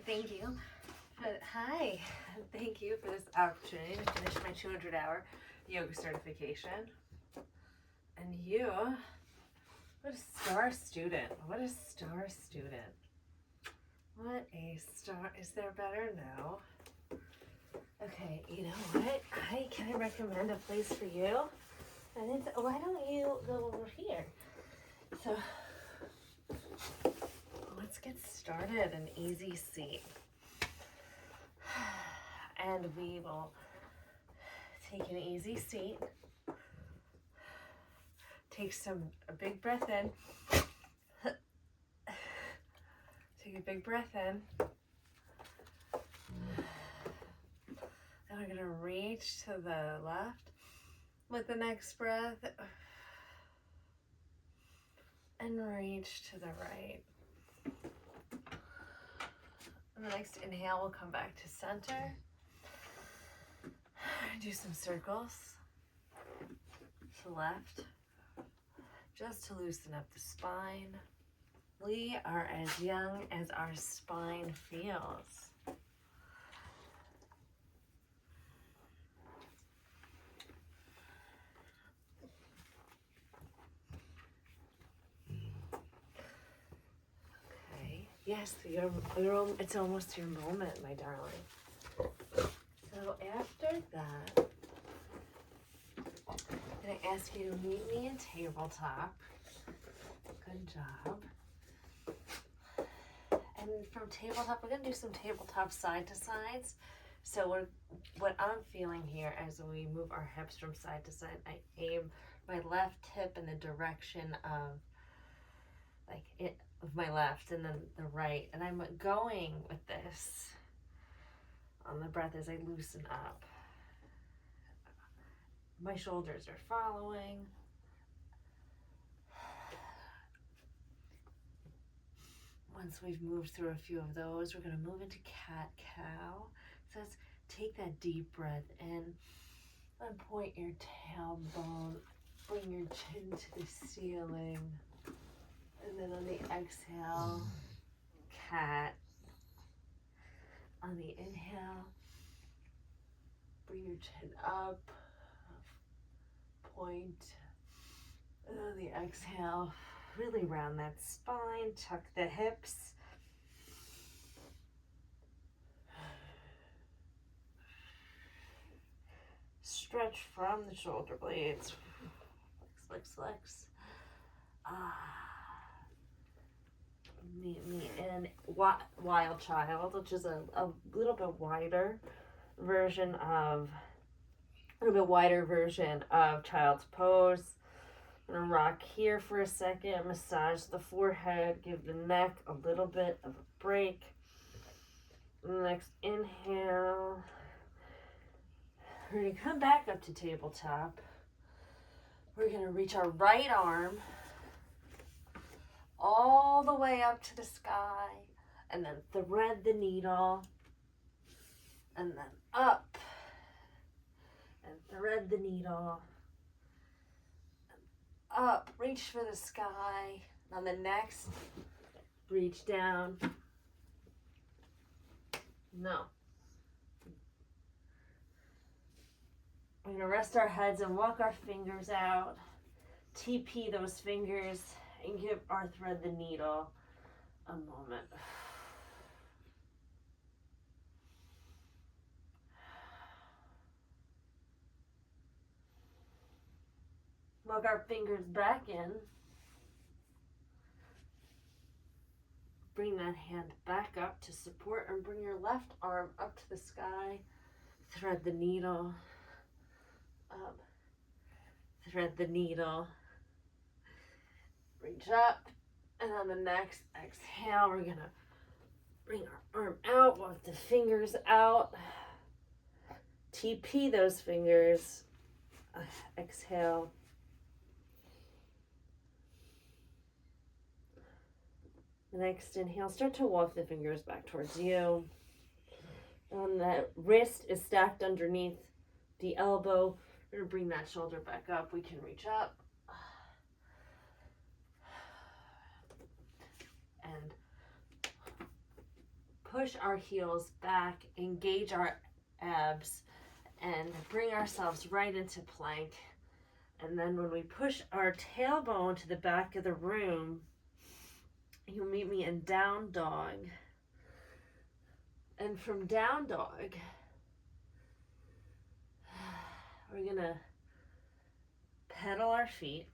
Thank you. Hi. Thank you for this opportunity to finish my 200-hour yoga certification. And you, what a star student. What a star student. What a star. Is there better? No. Okay, you know what? Can I recommend a place for you? And it's, why don't you go over here? So, let's get started. An easy seat. And we will take an easy seat. Take a big breath in. Take a big breath in. And we're going to reach to the left with the next breath. And reach to the right. And the next inhale, we'll come back to center. Do some circles to left, just to loosen up the spine. We are as young as our spine feels. Okay, yes, it's almost your moment, my darling. So after that, I'm going to ask you to meet me in tabletop. Good job. And from tabletop, we're going to do some tabletop side to sides. So what I'm feeling here as we move our hips from side to side, I aim my left hip in the direction of of my left, and then the right. And I'm going with this on the breath as I loosen up. My shoulders are following. Once we've moved through a few of those, we're going to move into cat-cow. So let's take that deep breath in and point your tailbone, bring your chin to the ceiling. And then on the exhale, cat. On the inhale, bring your chin up, point. And on the exhale, really round that spine, tuck the hips. Stretch from the shoulder blades. Flex, flex, flex. Meet me in Wild Child, which is a little bit wider version of Child's Pose. I'm gonna rock here for a second, massage the forehead, give the neck a little bit of a break. Next inhale, we're gonna come back up to tabletop. We're gonna reach our right arm all the way up to the sky, and then thread the needle, and then up, and thread the needle, and up, reach for the sky. On the next, reach down. No. We're gonna rest our heads and walk our fingers out. TP those fingers and give our thread the needle a moment. Walk our fingers back in. Bring that hand back up to support, and bring your left arm up to the sky. Thread the needle up. Thread the needle. Reach up, and on the next exhale, we're gonna bring our arm out, walk the fingers out, TP those fingers, exhale. The next inhale, start to walk the fingers back towards you. And the wrist is stacked underneath the elbow. We're gonna bring that shoulder back up. We can reach up. And push our heels back, engage our abs, and bring ourselves right into plank. And then when we push our tailbone to the back of the room, you'll meet me in down dog. And from down dog, we're gonna pedal our feet,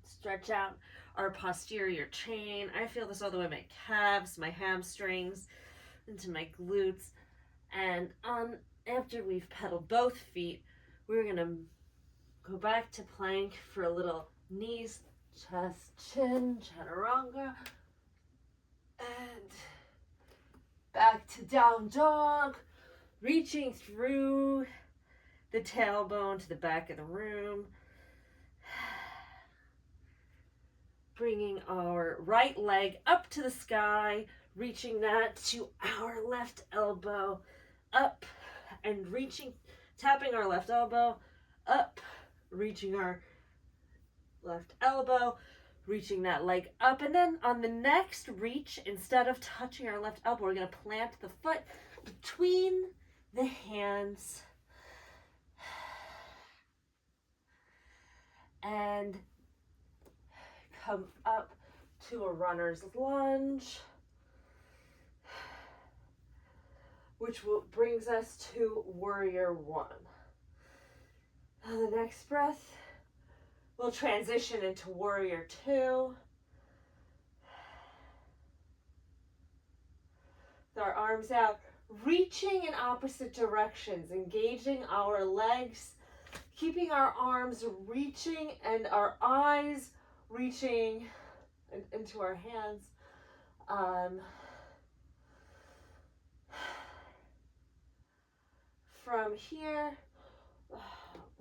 stretch out our posterior chain. I feel this all the way my calves, my hamstrings, into my glutes. And after we've pedaled both feet, we're gonna go back to plank for a little knees, chest, chin, chaturanga, and back to down dog, reaching through the tailbone to the back of the room, bringing our right leg up to the sky, reaching that to our left elbow, up and reaching, tapping our left elbow, up, reaching our left elbow, reaching that leg up. And then on the next reach, instead of touching our left elbow, we're going to plant the foot between the hands and come up to a runner's lunge, which brings us to warrior one. On the next breath, we'll transition into warrior two. With our arms out, reaching in opposite directions, engaging our legs, keeping our arms reaching and our eyes reaching into our hands. From here,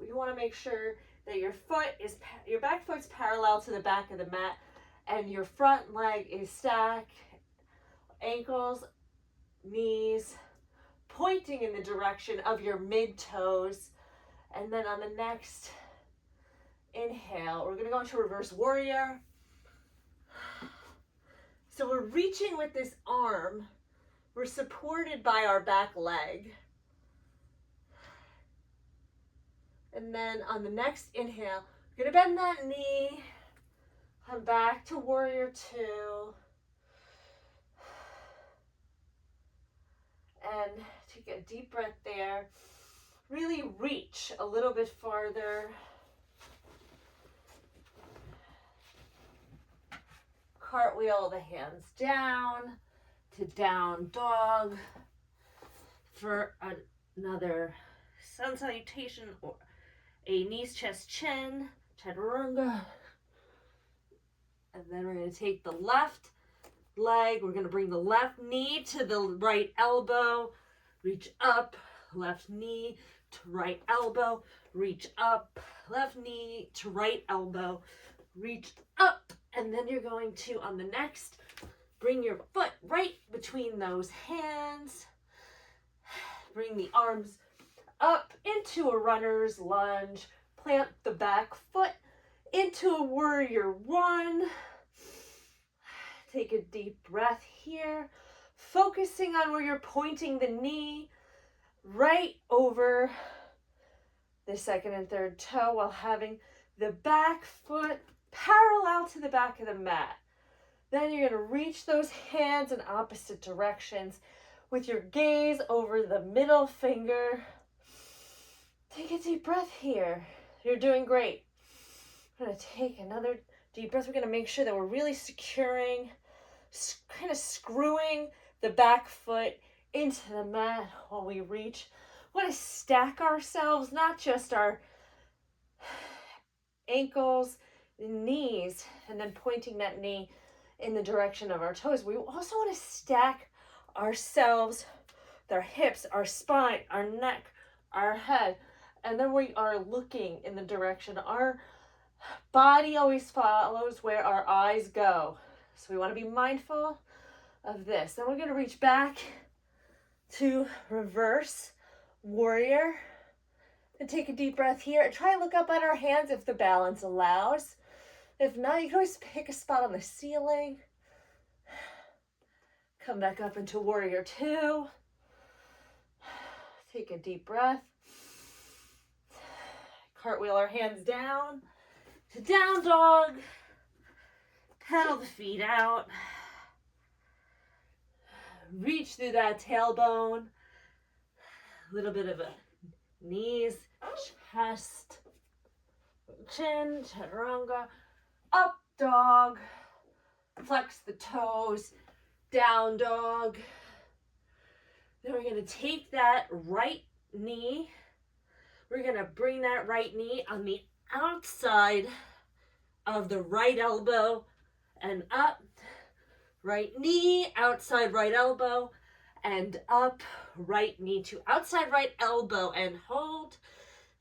you want to make sure that your back foot's parallel to the back of the mat and your front leg is stacked, ankles, knees pointing in the direction of your mid toes. And then on the next inhale, we're going to go into reverse warrior. So we're reaching with this arm. We're supported by our back leg. And then on the next inhale, we're going to bend that knee. Come back to warrior two. And take a deep breath there. Really reach a little bit farther. Cartwheel the hands down to down dog for another sun salutation or a knees, chest, chin, chaturanga. And then we're going to take the left leg. We're going to bring the left knee to the right elbow. Reach up, left knee to right elbow. Reach up, left knee to right elbow. Reach up. And then you're going to, on the next, bring your foot right between those hands. Bring the arms up into a runner's lunge. Plant the back foot into a warrior one. Take a deep breath here. Focusing on where you're pointing the knee right over the second and third toe while having the back foot parallel to the back of the mat. Then you're going to reach those hands in opposite directions with your gaze over the middle finger. Take a deep breath here. You're doing great. I'm going to take another deep breath. We're going to make sure that we're really securing, kind of screwing the back foot into the mat while we reach. We want to stack ourselves, not just our ankles, knees, and then pointing that knee in the direction of our toes. We also want to stack ourselves, with our hips, our spine, our neck, our head, and then we are looking in the direction. Our body always follows where our eyes go. So we want to be mindful of this. Then we're going to reach back to reverse warrior. And take a deep breath here. And try to look up at our hands if the balance allows. If not, you can always pick a spot on the ceiling. Come back up into warrior two. Take a deep breath. Cartwheel our hands down to down dog. Pedal the feet out. Reach through that tailbone. A little bit of a knees, chest, chin, chaturanga. Up dog. Flex the toes. Down dog. Then we're going to take that right knee. We're going to bring that right knee on the outside of the right elbow and up. Right knee, outside right elbow, and up. Right knee to outside right elbow and hold.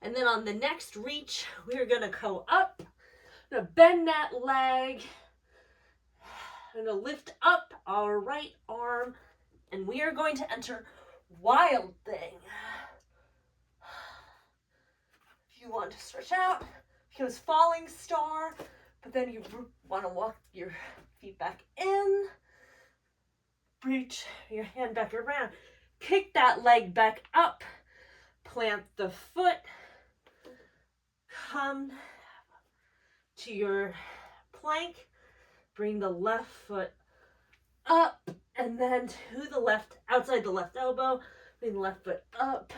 And then on the next reach, we're going to go up. I'm going to bend that leg. I'm going to lift up our right arm. And we are going to enter wild thing. If you want to stretch out, because falling star, but then you want to walk your feet back in. Reach your hand back around. Kick that leg back up. Plant the foot. Come to your plank. Bring the left foot up and then to the left, outside the left elbow. Bring the left foot up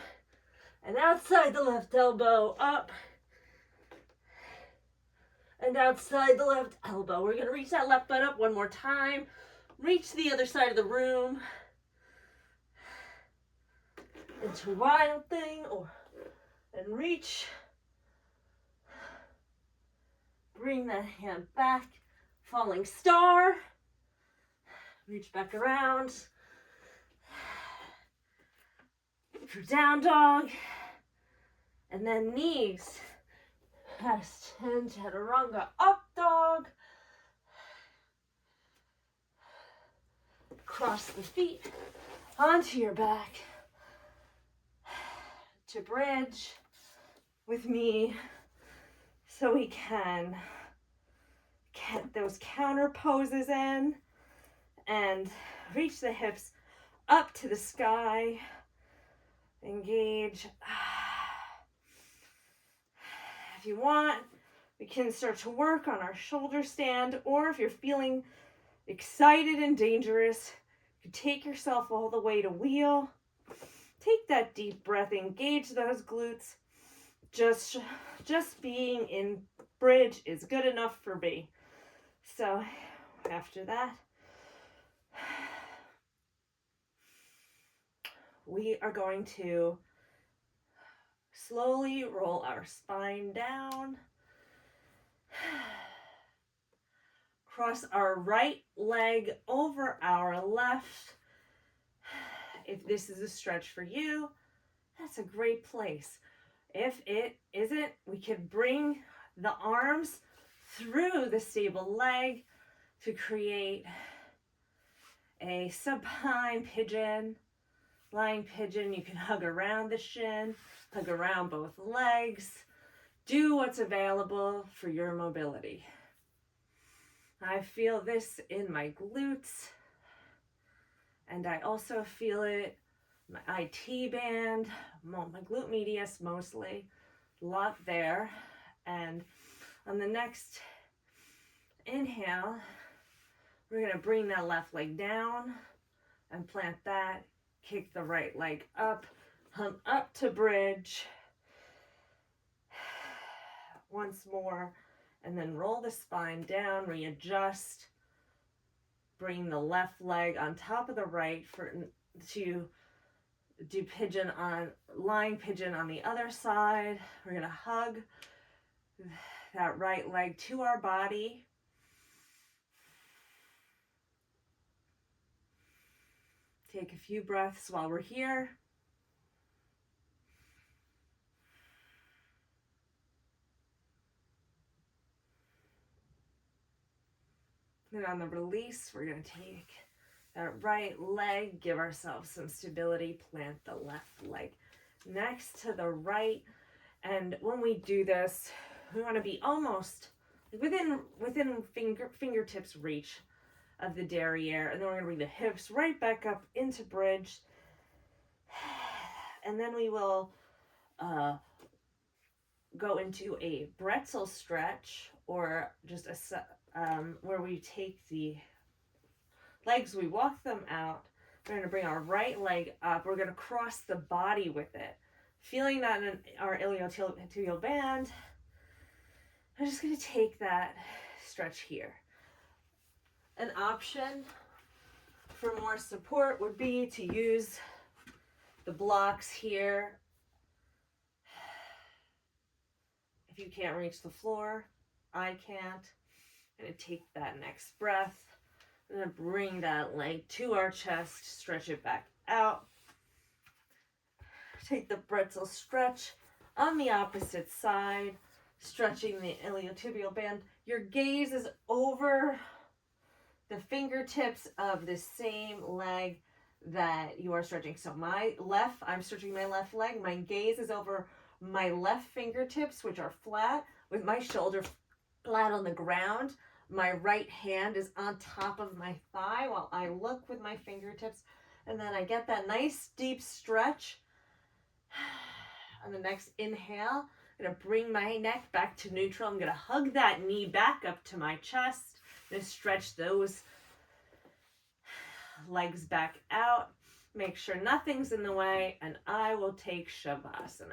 and outside the left elbow, up and outside the left elbow. We're going to reach that left foot up one more time. Reach the other side of the room into wild thing, and reach. Bring that hand back, falling star. Reach back around for down dog, and then knees. Chest and chaturanga, up dog. Cross the feet onto your back to bridge with me so we can get those counter poses in and reach the hips up to the sky. Engage. If you want, we can start to work on our shoulder stand, or if you're feeling excited and dangerous, you can take yourself all the way to wheel. Take that deep breath, engage those glutes. Just being in bridge is good enough for me. So after that, we are going to slowly roll our spine down. Cross our right leg over our left. If this is a stretch for you, that's a great place. If it isn't, we can bring the arms through the stable leg to create a supine pigeon. Lying pigeon, you can hug around the shin, hug around both legs. Do what's available for your mobility. I feel this in my glutes, and I also feel it my IT band, my glute medius mostly, a lot there. And on the next inhale, we're going to bring that left leg down and plant that. Kick the right leg up, hum up to bridge. Once more, and then roll the spine down, readjust. Bring the left leg on top of the right to do pigeon on, lying pigeon on the other side. We're going to hug that right leg to our body. Take a few breaths while we're here. Then on the release, we're going to take that right leg, give ourselves some stability, plant the left leg next to the right. And when we do this, we want to be almost within fingertips reach of the derriere. And then we're going to bring the hips right back up into bridge. And then we will go into a pretzel stretch, or just where we take the legs, we walk them out. We're going to bring our right leg up. We're going to cross the body with it. Feeling that in our iliotibial band. I'm just going to take that stretch here. An option for more support would be to use the blocks here. If you can't reach the floor, I can't. I'm going to take that next breath. I'm going to bring that leg to our chest, stretch it back out. Take the pretzel stretch on the opposite side, stretching the iliotibial band. Your gaze is over the fingertips of the same leg that you are stretching. So I'm stretching my left leg. My gaze is over my left fingertips, which are flat, with my shoulder flat on the ground. My right hand is on top of my thigh while I look with my fingertips. And then I get that nice deep stretch. On the next inhale, I'm going to bring my neck back to neutral. I'm going to hug that knee back up to my chest. I'm going to stretch those legs back out. Make sure nothing's in the way, and I will take Shavasana.